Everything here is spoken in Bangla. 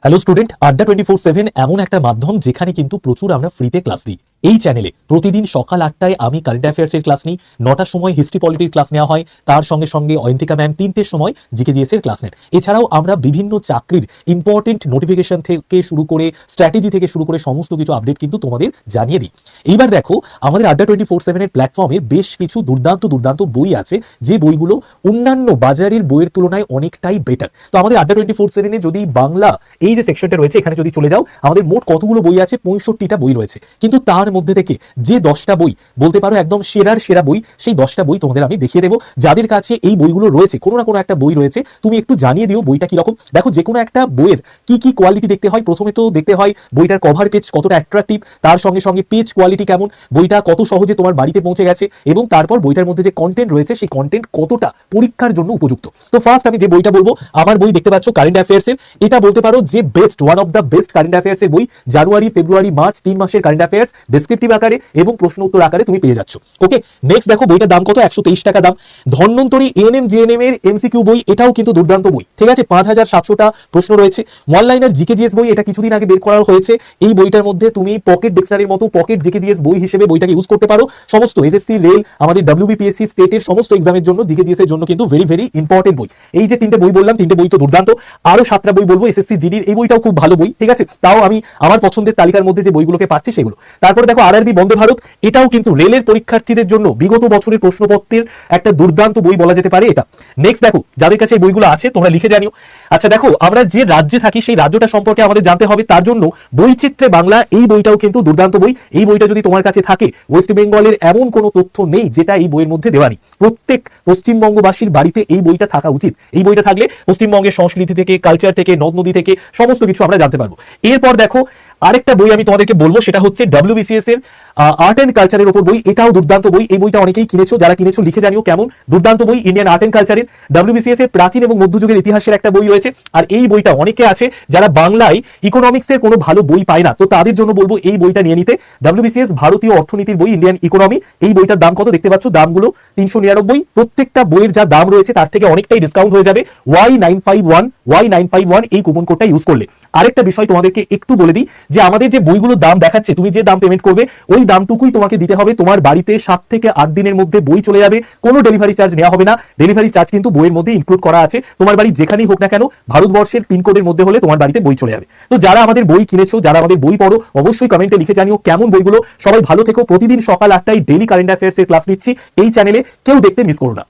হ্যালো স্টুডেন্ট, আড্ডা 24/7 এমন একটা মাধ্যম যেখানে কিন্তু প্রচুর আমরা ফ্রিতে ক্লাস দিই। এই চ্যানেলে প্রতিদিন সকাল 8টায় আমি কারেন্ট অ্যাফেয়ার্সের ক্লাস নিই, 9টার সময় হিস্ট্রি পলিটির ক্লাস নেওয়া হয়, তার সঙ্গে সঙ্গে অয়ন্তিকা ম্যাম 3টের সময় জিকেজিএস এর ক্লাস নেন। এছাড়াও আমরা বিভিন্ন চাকরির ইম্পর্টেন্ট নোটিফিকেশন থেকে শুরু করে স্ট্র্যাটেজি থেকে শুরু করে সমস্ত কিছু আপডেট কিন্তু তোমাদের জানিয়ে দিই। এইবার দেখো, আমাদের আড্ডা 24/7 এর প্ল্যাটফর্মে বেশ কিছু দুর্দান্ত বই আছে, যে বইগুলো অন্যান্য বাজারের বইয়ের তুলনায় অনেকটাই বেটার। তো আমাদের আড্ডা 24/7 এ যদি বাংলা এই যে সেকশনটা রয়েছে, এখানে যদি চলে যাও, আমাদের মোট কতগুলো বই আছে? 65টা বই রয়েছে। কিন্তু তার মধ্যে থেকে যে 10টা বই বলতে পারো একদম সেরা বই, সেই 10টা বই তোমাদের আমি দেখিয়ে দেবো। যাদের কাছে এই বইগুলো রয়েছে, কোনো না কোনো একটা বই রয়েছে, তুমি একটু জানিয়ে দিও বইটা কিরকম। দেখো, যে কোনো একটা বইয়ের কি কোয়ালিটি দেখতে হয়, প্রথমে তো দেখতে হয় বইটার কভার পেজ কতটা অ্যাট্রাকটিভ, তার সঙ্গে সঙ্গে পেজ কোয়ালিটি কেমন, বইটা কত সহজে তোমার বাড়িতে পৌঁছে গেছে, এবং তারপর বইটার মধ্যে যে কন্টেন্ট রয়েছে সেই কন্টেন্ট কতটা পরীক্ষার জন্য উপযুক্ত। তো ফার্স্ট আমি যে বইটা বলবো, আমার বই দেখতে পাচ্ছ কারেন্ট অ্যাফেয়ার্সের, এটা বলতে পারো যে best, one of the best current অ্যাফেয়ার্সের বই। জানুয়ারি, ফেব্রুয়ারি, মার্চ 3 মাসের কারেন্ট অ্যাফেয়ার্স ডেসক্রিপটিভ আকারে এবং প্রশ্ন উত্তর আকারে তুমি পেয়ে যাচ্ছ। ওকে, নেক্সট দেখো, বইটার দাম কত? 123 টাকা দাম। ধন্বন্তরী এএনএম জেএনএম এর এমসিকিউ বই, এটাও কিন্তু দুর্দান্ত বই, ঠিক আছে। 5700টা প্রশ্ন রয়েছে। ওয়ান লাইনার জিকেজিএস বই, এটা কিছুদিন আগে বের করা হয়েছে। এই বইটার মধ্যে তুমি পকেট ডিকশনারির মতো পকেট জিকেজিএস বই হিসেবে বইটাকে ইউজ করতে পারো। সমস্ত এসএসসি, রেল, আমাদের ডব্লিউবিপিএসসি, স্টেটের সমস্ত এক্সামের জন্য জিকেজিএস এর জন্য কিন্তু ভেরি ইম্পর্টেন্ট বই। এই যে 3টে বই বললাম, 3টে বই তো দুর্দান্ত। আরো 7টা বই বলবো এসএসসি জিডির, এই বইটাও খুব ভালো বই, ঠিক আছে। তাও আমি আমার পছন্দের তালিকার মধ্যে যে বইগুলোকে পাচ্ছি সেগুলো। তারপরে দেখো আরআরবি বন্দে ভারত, এটাও কিন্তু রেলের পরীক্ষার্থীদের জন্য বিগত বছরের প্রশ্নপত্রের একটা দুর্দান্ত বই বলা যেতে পারে এটা। নেক্সট দেখো, যাদের কাছে এই বইগুলো আছে তোমরা লিখে জানিও। আচ্ছা দেখো, আমরা যে রাজ্যে থাকি সেই রাজ্যটা সম্পর্কে আমাদের জানতে হবে, তার জন্য বৈচিত্র্যে বাংলা, এই বইটাও কিন্তু দুর্দান্ত বই। এই বইটা যদি তোমার কাছে থাকে, ওয়েস্ট বেঙ্গলের এমন কোনো তথ্য নেই যেটা এই বইয়ের মধ্যে দেওয়া নেই। প্রত্যেক পশ্চিমবঙ্গবাসীর বাড়িতে এই বইটা থাকা উচিত। এই বইটা থাকলে পশ্চিমবঙ্গের সংস্কৃতি থেকে, কালচার থেকে, নদ নদী থেকে সমস্ত কিছু আমরা জানতে পারবো। এরপর দেখো, আরেকটা বই আমি তোমাদেরকে বলবো, সেটা হচ্ছে ডব্লিউবিসিএস এর আর্ট এন্ড কালচারের উপর বই। এটাও দুর্দান্ত বই। এই বইটা অনেকেই কিনেছো, যারা কিনেছো লিখে জানিও কেমন। দুর্দান্ত বই, ইন্ডিয়ান আর্ট এন্ড কালচারের। ডব্লিউবিসিএস এর প্রাচীন এবং মধ্যযুগের ইতিহাসের একটা বই রয়েছে। আর এই বইটা অনেকে আছে যারা বাংলায় ইকোনমিক্সের কোনো ভালো বই পায় না, তো তাদের জন্য বলবো এই বইটা নিয়ে নিতে। ডব্লিউবিসিএস ভারতীয় অর্থনীতির বই, ইন্ডিয়ান ইকোনমি। এই বইটার দাম কত দেখতে পাচ্ছ? দামগুলো 399। প্রত্যেকটা বইয়ের যা দাম রয়েছে তার থেকে অনেকটাই ডিসকাউন্ট হয়ে যাবে Y951 এই কুপন কোডটা ইউজ করলে। আরেকটা বিষয় তোমাদেরকে একটু বলে দিই, যে আমাদের যে বইগুলো দাম দেখাচ্ছে, তুমি যে দাম পেমেন্ট করবে ওই দামটুকুই তোমাকে দিতে হবে। তোমার বাড়িতে 7 থেকে 8 দিনের মধ্যে বই চলে যাবে, কোনো ডেলিভারি চার্জ নেওয়া হবে না। ডেলিভারি চার্জ কিন্তু বইয়ের মধ্যে ইনক্লুড করা আছে। তোমার বাড়ি যেখানেই হোক না কেন, ভারতবর্ষের পিনকোডের মধ্যে হলে তোমার বাড়িতে বই চলে যাবে। তো যারা আমাদের বই কিনেছো, যারা আমাদের বই পড়ো, অবশ্যই কমেন্টে লিখে জানিও কেমন বইগুলো। সবাই ভালো থেকো। প্রতিদিন সকাল 8টায় ডেইলি কারেন্ট অ্যাফেয়ার্স এর ক্লাস নিচ্ছি এই চ্যানেলে, কেউ দেখতে মিস করো না।